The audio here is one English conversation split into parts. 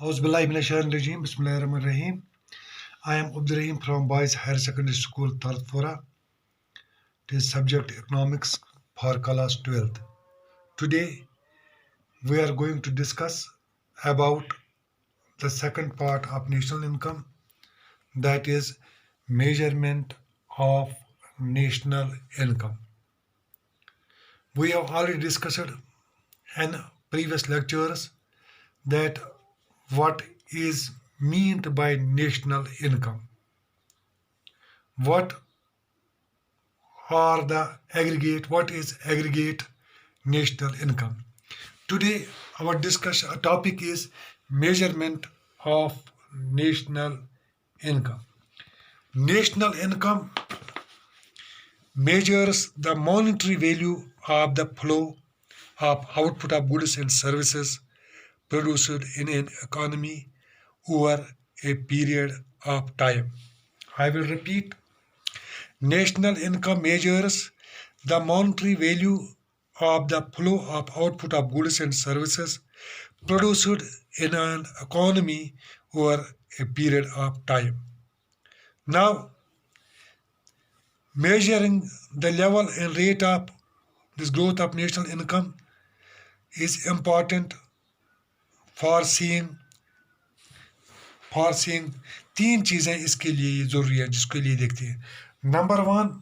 Auzubillahiminashaitanirrajim. Bismillahirrahmanirrahim. I am Abdurrahim from Boys Higher Secondary School, Tartpura. It is subject economics for class 12th. Today we are going to discuss about the second part of national income, that is measurement of national income. We have already discussed in previous lectures that what is meant by national income, what what is aggregate national income. Today our discussion topic is measurement of national income. National income measures the monetary value of the flow of output of goods and services produced in an economy over a period of time. I will repeat. National income measures the monetary value of the flow of output of goods and services produced in an economy over a period of time. Now, measuring the level and rate of this growth of national income is important for seeing तीन चीज़ें इसके लिए ज़रूरी है जिसके लिए देखते हैं. Number one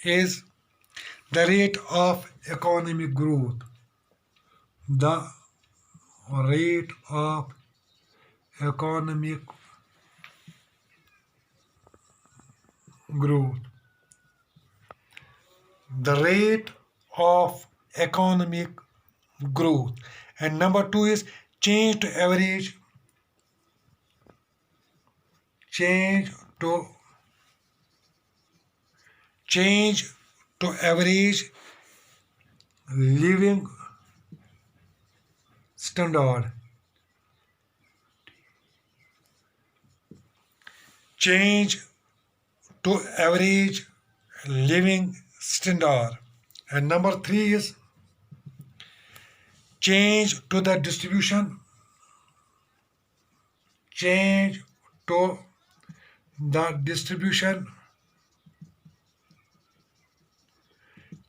is the rate of economic growth. The rate of economic growth. The rate of economic growth. And number two is change to average living standard. Change to average living standard. And number three is change to the distribution. Change to the distribution.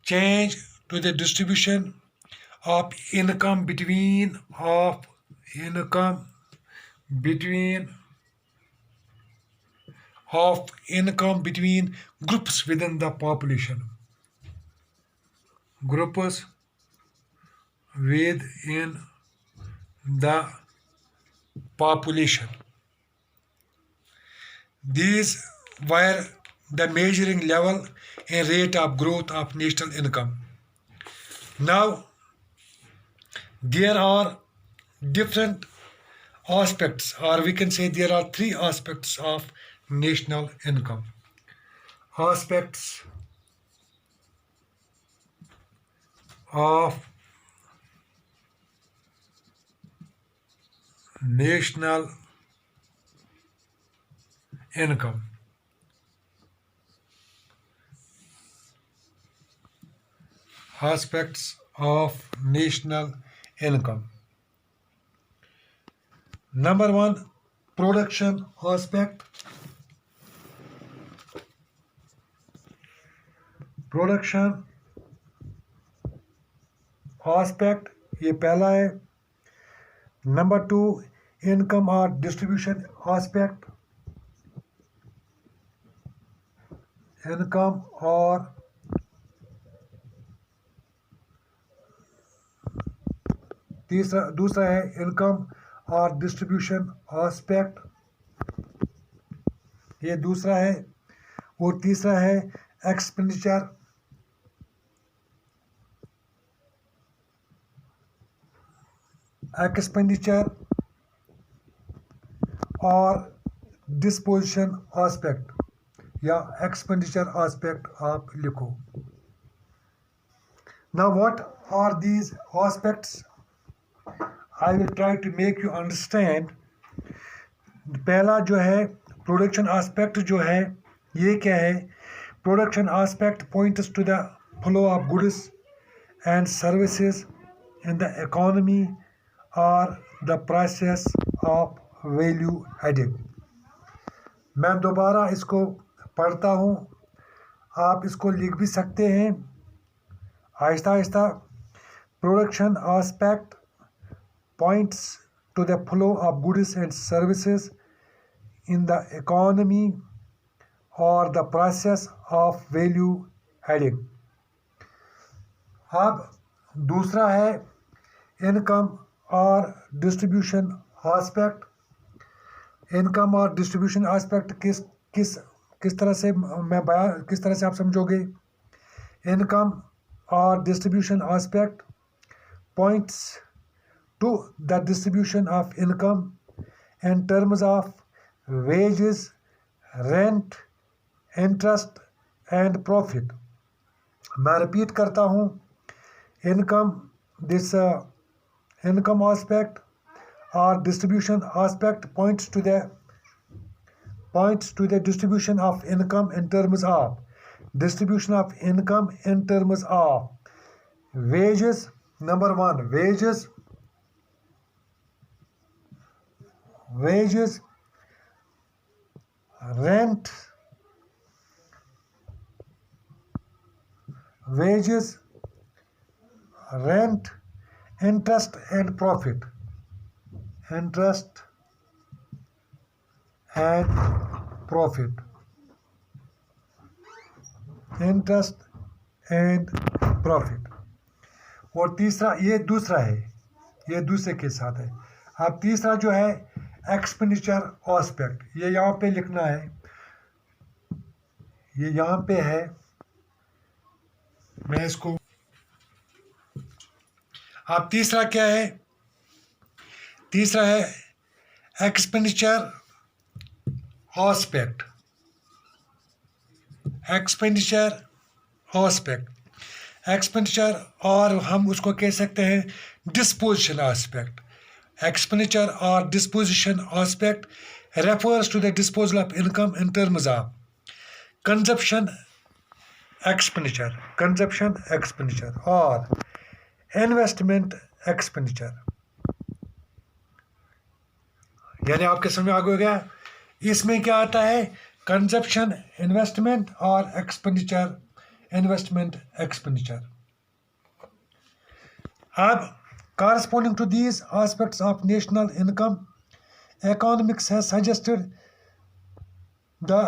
Change to the distribution of income between groups within the population. Groups within the population. These were the measuring level and rate of growth of national income. Now, there are different aspects, or we can say there are three aspects of national income. Aspects of national income. Aspects of national income. Number one, production aspect. Production aspect ये पहला है. Number two, income और distribution aspect. Income और दूसरा है income और distribution aspect, ये दूसरा है. और तीसरा है एक्सपेंडिचर और डिस्पोजिशन एस्पेक्ट या एक्सपेंडिचर एस्पेक्ट आप लिखो. Now what are these aspects? I will try to make you understand. पहला जो है प्रोडक्शन एस्पेक्ट जो है ये क्या है. Production aspect points to the flow of goods and services in the economy or the process of value added. मैं दोबारा इसको पढ़ता हूँ, आप इसको लिख भी सकते हैं Aahista Aahista. Production aspect points to the flow of goods and services in the economy or the process of value adding. अब दूसरा है इनकम और डिस्ट्रीब्यूशन आस्पेक्ट. इनकम और डिस्ट्रीब्यूशन आस्पेक्ट किस तरह से किस तरह से आप समझोगे. इनकम और distribution aspect points to the distribution of income in terms of wages, rent, interest and profit. मैं रिपीट करता हूँ. Income aspect or distribution aspect points to the distribution of income in terms of distribution of income in terms of wages. Number one, wages, rent, interest and profit. और तीसरा, ये दूसरा है, ये दूसरे के साथ है. अब तीसरा जो है एक्सपेंडिचर आस्पेक्ट, ये यहाँ पे लिखना है, ये यहाँ पे है. मैं इसको, अब तीसरा क्या है. तीसरा है एक्सपेंडिचर आस्पेक्ट. एक्सपेंडिचर और हम उसको कह सकते हैं disposition aspect. Expenditure or disposition aspect refers to the disposal of income in terms of consumption expenditure or investment expenditure. यानी आपके समझ में आ गया. इसमें क्या आता है, कंजप्शन इन्वेस्टमेंट और एक्सपेंडिचर इन्वेस्टमेंट एक्सपेंडिचर. अब corresponding to these aspects of national income, economics has suggested the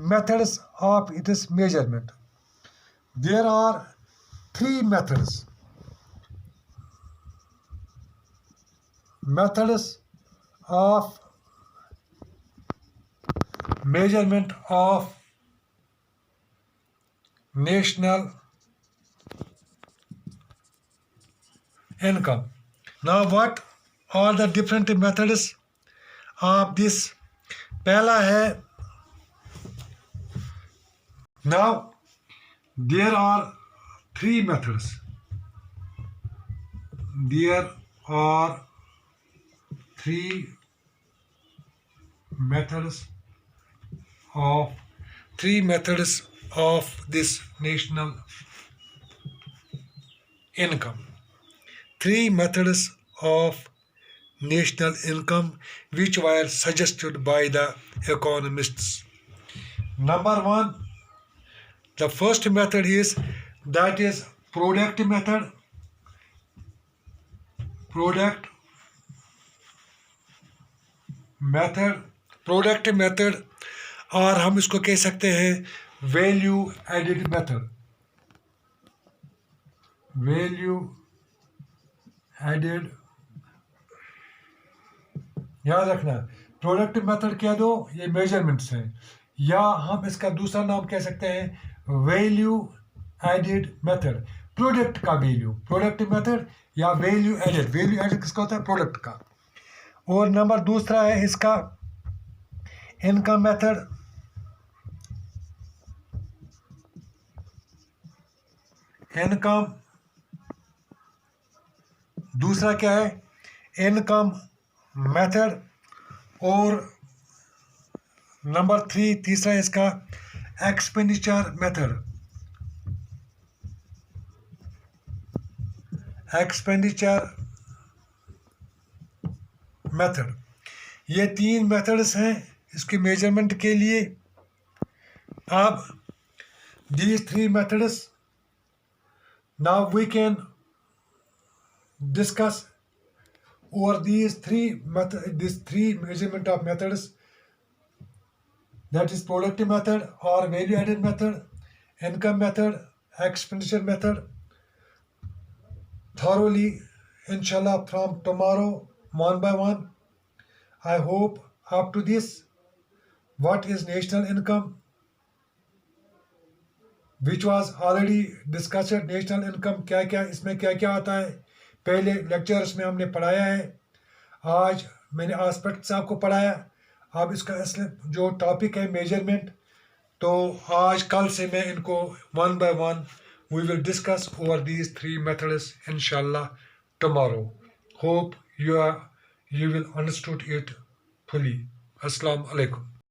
methods of its measurement. There are three methods of measurement of national income. Now what are the different methods of this? पहला है, now there are three methods. There are three methods of this national income. Three methods of national income which were suggested by the economists. Number one, the first method is product method. Product method और हम इसको कह सकते हैं value added method. याद रखना, product method कह दो, ये मेजरमेंट्स हैं, या हम इसका दूसरा नाम कह सकते हैं वैल्यू एडेड मेथड. प्रोडक्ट का वैल्यू, प्रोडक्ट मेथड या वैल्यू एडेड किसका होता है, प्रोडक्ट का. और नंबर दूसरा है इसका इनकम मेथड. इनकम दूसरा क्या है, इनकम मेथड. और नंबर तीसरा इसका एक्सपेंडिचर मेथड. मेथड। ये 3 मेथड्स हैं इसके मेजरमेंट के लिए। अब these 3 methods, now we can discuss over these 3 measurement of methods, that is productive method or value added method, income method, expenditure method, thoroughly, inshallah, from tomorrow, one by one. I hope up to this, what is national income, which was already discussed. National income क्या क्या, इसमें क्या क्या आता है, पहले lectures में हमने पढ़ाया है। आज मैंने आस्पेक्ट्स आपको पढ़ाया। अब इसका असल जो टॉपिक है मेजरमेंट, तो आज कल से मैं इनको one by one we will discuss over these 3 methods इंशाल्लाह tomorrow. Hope you will understood it fully. अस्सलाम वालेकुम।